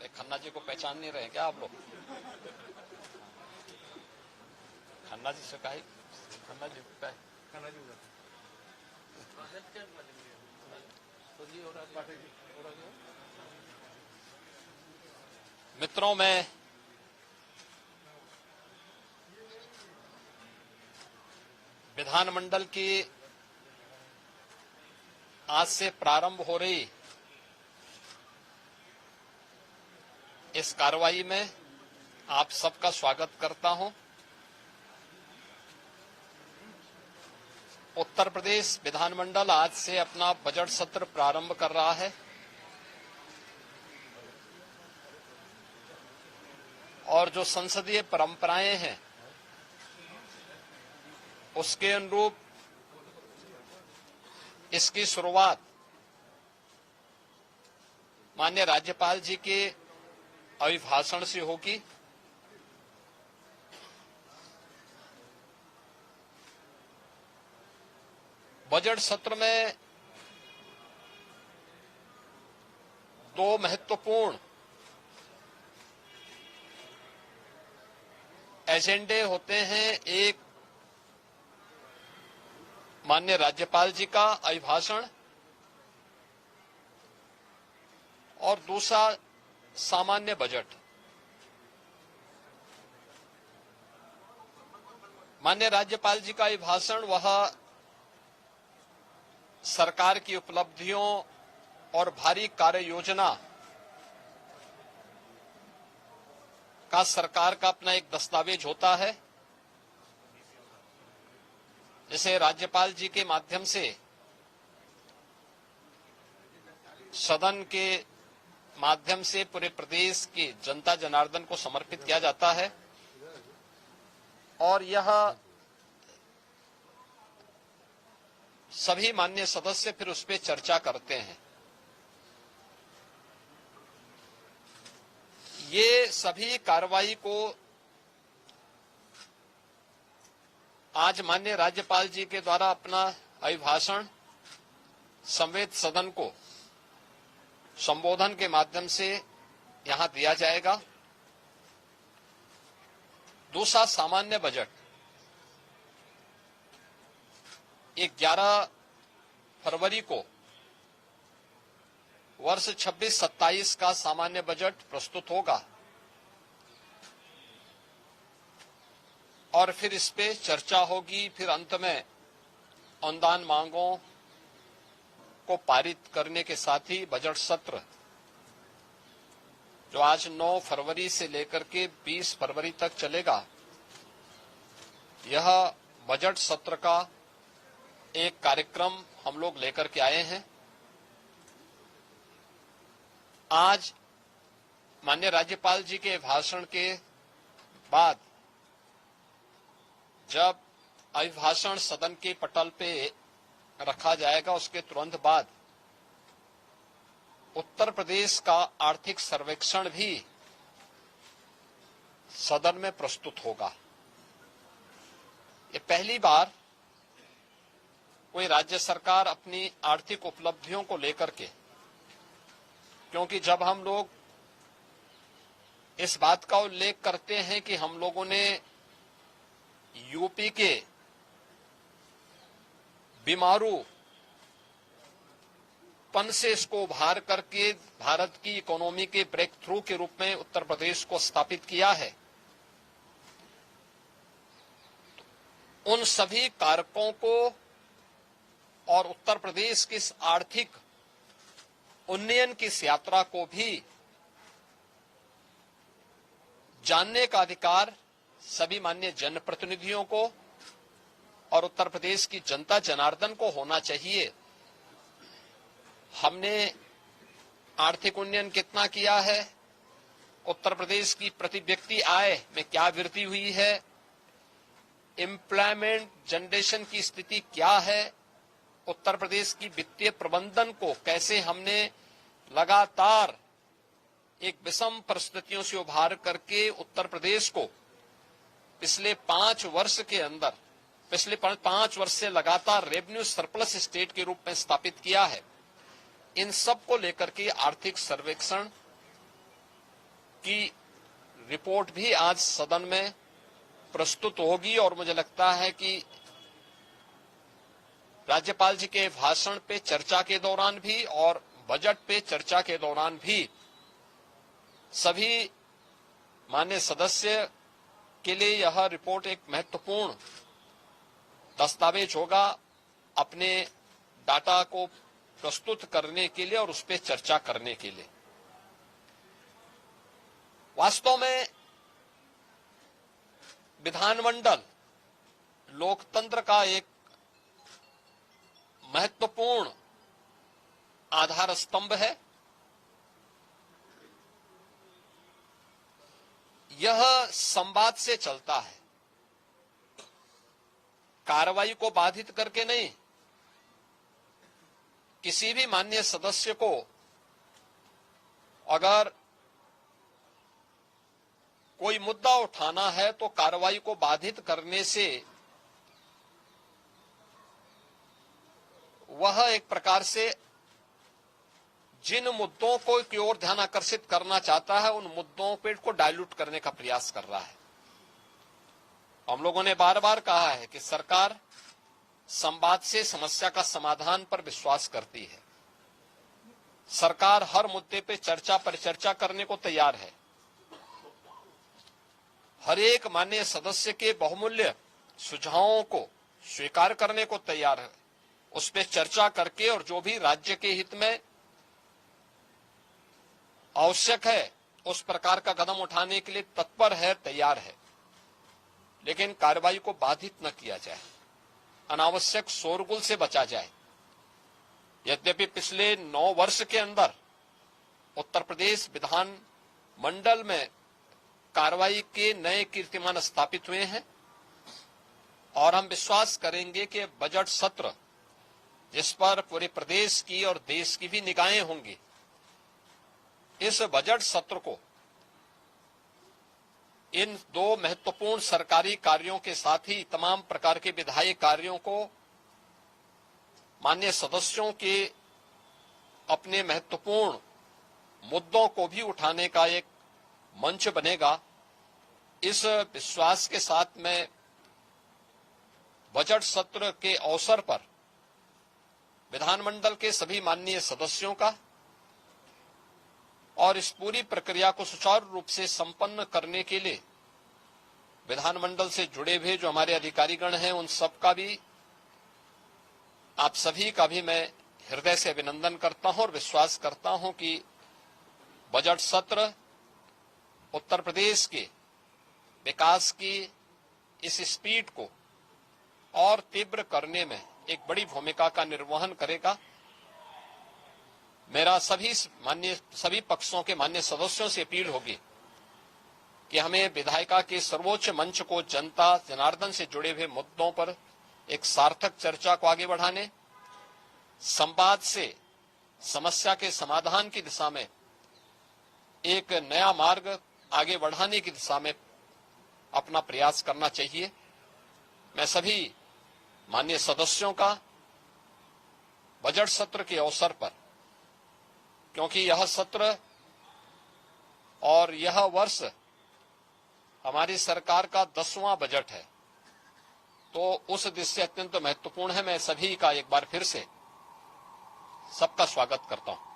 अरे खन्ना जी को पहचान नहीं रहे क्या आप लोग? खन्ना जी से कहे, खन्ना जी कहे, खन्ना जी मित्रों, मैं विधानमंडल की आज से प्रारंभ हो रही इस कार्रवाई में आप सबका स्वागत करता हूं। उत्तर प्रदेश विधानमंडल आज से अपना बजट सत्र प्रारंभ कर रहा है और जो संसदीय परंपराएं हैं उसके अनुरूप इसकी शुरुआत माननीय राज्यपाल जी के अभिभाषण से होगी। बजट सत्र में दो महत्वपूर्ण एजेंडे होते हैं। एक माननीय राज्यपाल जी का अभिभाषण और दूसरा सामान्य बजट। माननीय राज्यपाल जी का अभिभाषण वह सरकार की उपलब्धियों और भारी कार्य योजना का सरकार का अपना एक दस्तावेज होता है, जिसे राज्यपाल जी के माध्यम से सदन के माध्यम से पूरे प्रदेश की जनता जनार्दन को समर्पित किया जाता है और यह सभी माननीय सदस्य फिर उस पर चर्चा करते हैं। ये सभी कार्रवाई को आज माननीय राज्यपाल जी के द्वारा अपना अभिभाषण संवेद सदन को संबोधन के माध्यम से यहां दिया जाएगा। दूसरा सामान्य बजट 11 फरवरी को वर्ष 26-27 का सामान्य बजट प्रस्तुत होगा और फिर इस पे चर्चा होगी। फिर अंत में अनुदान मांगों को पारित करने के साथ ही बजट सत्र जो आज 9 फरवरी से लेकर के 20 फरवरी तक चलेगा, यह बजट सत्र का एक कार्यक्रम हम लोग लेकर के आए हैं। आज माननीय राज्यपाल जी के भाषण के बाद जब अभिभाषण सदन के पटल पे रखा जाएगा, उसके तुरंत बाद उत्तर प्रदेश का आर्थिक सर्वेक्षण भी सदन में प्रस्तुत होगा। ये पहली बार कोई राज्य सरकार अपनी आर्थिक उपलब्धियों को लेकर के, क्योंकि जब हम लोग इस बात का उल्लेख करते हैं कि हम लोगों ने यूपी के बीमारू पन से इसको उभार करके भारत की इकोनॉमी के ब्रेक थ्रू के रूप में उत्तर प्रदेश को स्थापित किया है, उन सभी कारकों को और उत्तर प्रदेश की इस आर्थिक उन्नयन की इस यात्रा को भी जानने का अधिकार सभी माननीय जनप्रतिनिधियों को और उत्तर प्रदेश की जनता जनार्दन को होना चाहिए। हमने आर्थिक उन्नयन कितना किया है, उत्तर प्रदेश की प्रति व्यक्ति आय में क्या वृद्धि हुई है, एम्प्लॉयमेंट जनरेशन की स्थिति क्या है, उत्तर प्रदेश की वित्तीय प्रबंधन को कैसे हमने लगातार एक विषम परिस्थितियों से उभार करके उत्तर प्रदेश को पिछले 5 वर्ष के अंदर, पिछले 5 वर्ष से लगातार रेवेन्यू सरप्लस स्टेट के रूप में स्थापित किया है। इन सब को लेकर के आर्थिक सर्वेक्षण उसकी रिपोर्ट भी आज सदन में प्रस्तुत होगी और मुझे लगता है कि राज्यपाल जी के भाषण पे चर्चा के दौरान भी और बजट पे चर्चा के दौरान भी सभी माननीय सदस्य के लिए यह रिपोर्ट एक महत्वपूर्ण दस्तावेज होगा अपने डाटा को प्रस्तुत करने के लिए और उस पर चर्चा करने के लिए। वास्तव में विधानमंडल लोकतंत्र का एक महत्वपूर्ण आधार स्तंभ है। यह संवाद से चलता है, कार्रवाई को बाधित करके नहीं। किसी भी माननीय सदस्य को अगर कोई मुद्दा उठाना है तो कार्रवाई को बाधित करने से वह एक प्रकार से जिन मुद्दों को की ओर ध्यान आकर्षित करना चाहता है उन मुद्दों पे को डाइल्यूट करने का प्रयास कर रहा है। हम लोगों ने बार बार कहा है कि सरकार संवाद से समस्या का समाधान पर विश्वास करती है। सरकार हर मुद्दे पे चर्चा परिचर्चा करने को तैयार है। हर एक माननीय सदस्य के बहुमूल्य सुझावों को स्वीकार करने को तैयार है, उस पर चर्चा करके और जो भी राज्य के हित में आवश्यक है उस प्रकार का कदम उठाने के लिए तत्पर है, तैयार है। लेकिन कार्रवाई को बाधित न किया जाए, अनावश्यक शोरगुल से बचा जाए। यद्यपि पिछले 9 वर्ष के अंदर उत्तर प्रदेश विधान मंडल में कार्रवाई के नए कीर्तिमान स्थापित हुए हैं और हम विश्वास करेंगे कि बजट सत्र जिस पर पूरे प्रदेश की और देश की भी निगाहें होंगी, इस बजट सत्र को इन 2 महत्वपूर्ण सरकारी कार्यों के साथ ही तमाम प्रकार के विधायी कार्यों को माननीय सदस्यों के अपने महत्वपूर्ण मुद्दों को भी उठाने का एक मंच बनेगा। इस विश्वास के साथ मैं बजट सत्र के अवसर पर विधानमंडल के सभी माननीय सदस्यों का और इस पूरी प्रक्रिया को सुचारू रूप से संपन्न करने के लिए विधानमंडल से जुड़े हुए जो हमारे अधिकारीगण हैं उन सब का भी, आप सभी का भी मैं हृदय से अभिनंदन करता हूं और विश्वास करता हूं कि बजट सत्र उत्तर प्रदेश के विकास की इस स्पीड को और तीव्र करने में एक बड़ी भूमिका का निर्वहन करेगा। मेरा सभी पक्षों के माननीय सदस्यों से अपील होगी कि हमें विधायिका के सर्वोच्च मंच को जनता जनार्दन से जुड़े हुए मुद्दों पर एक सार्थक चर्चा को आगे बढ़ाने, संवाद से समस्या के समाधान की दिशा में एक नया मार्ग आगे बढ़ाने की दिशा में अपना प्रयास करना चाहिए। मैं सभी माननीय सदस्यों का बजट सत्र के अवसर पर, क्योंकि यह सत्र और यह वर्ष हमारी सरकार का 10वां बजट है, तो उस दृष्टि से अत्यंत महत्वपूर्ण है। मैं सभी का एक बार फिर से सबका स्वागत करता हूं।